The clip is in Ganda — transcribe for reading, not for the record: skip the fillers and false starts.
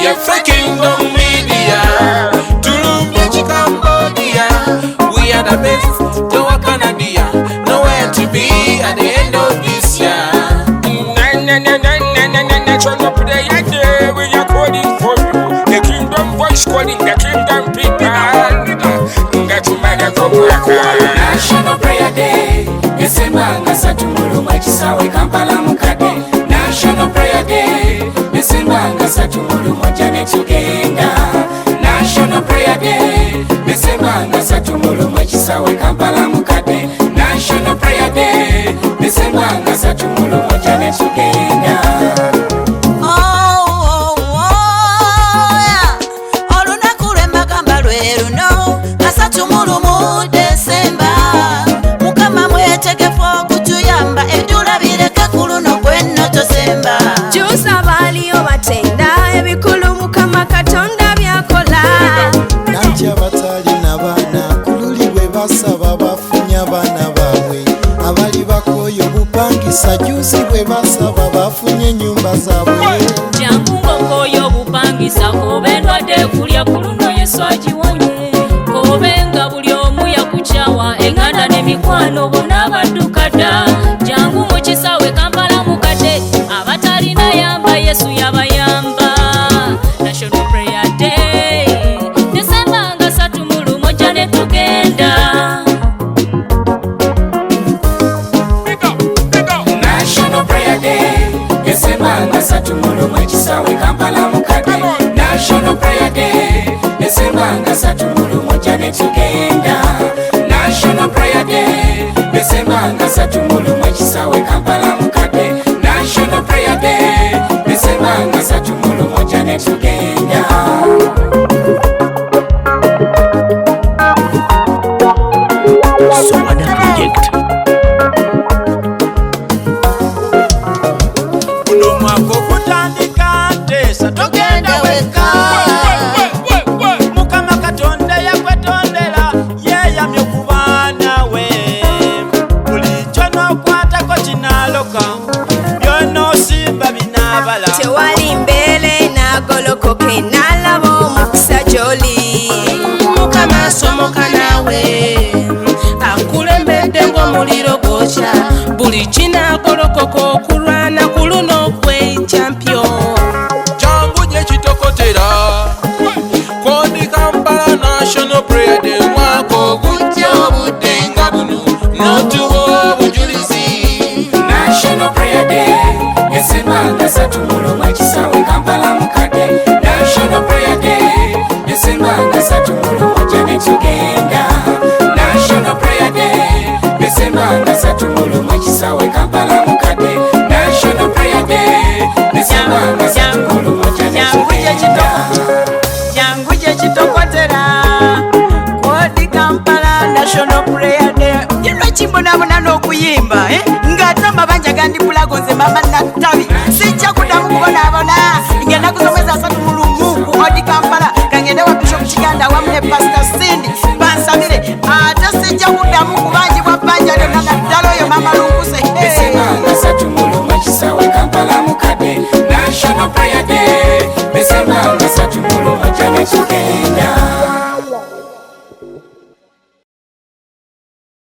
yeah, Kingdom Media, Tulumbichi Cambodia. We are the best, Toa Canada, nowhere to be at the end of this year. Turn up the idea, we are calling for you. The Kingdom Voice calling the Kingdom people. National Prayer Day, December ngasatu muluma chisawe Kampala mukade. National Prayer Day, December ngasatu muluma jane tugenda. National Prayer Day, December ngasatu muluma chisawe Kampala mukade. National Prayer Day, December ngasatu muluma jane tugenda. Basaba bafunya bana bawe abali bakoyo bupangisa juzi bwe basaba bafunye nyumba zaabwe jangu ngokoyo bupangisa kobendwadde kulya kuluno Yesu agiwonye kobenga buli omu yakucawa enganda n'emikwano bonna baddukadda jangu mu kisawe Kampala mukadde abatalina yamba Yesu yabayamba. National Prayer Day December ngasatu mulumo jane tugenda. National Prayer Day December ngasatu muluma chisawe Kampala mukade. National Prayer Day December ngasatu muluma jane tugenda. National Prayer Day December ngasatu muluma chisawe Kampala mukade. National Prayer Day December ngasatu muluma jane tugenda. Somada Project. Mwako kutandika tesa togenda weka Mukama Katonda yakwetondera yeyamye kubaana we bulijjo n'okwatako kinaloka byonna osimba binaabala tewali mbeere nagolokoke nalaba omukisa gy'oli Mukama asomoka naawe akulembedde ng'omuliro gwokya buli kinagolokoka okulwana ku luno kw'echampio jangu gye kitokotera kondi Kampala National Prayer Day mwaka ogujja obudde nga buno n'otuwa obujulizi. National Prayer Day December ngasatu muluma chisawe Kampala mukade. National Prayer Day December ngasatu muluma jane tugenda. National Prayer Day December ngasatu muluma chisawe Kampala mukade. National Prayer Day December ngasatu muluma jane tugenda. jangu gye kitokotera kodi Kampala National Prayer Day lwaki mbonabona n'okuyimba ng'ate amabanja gandibulago nze mama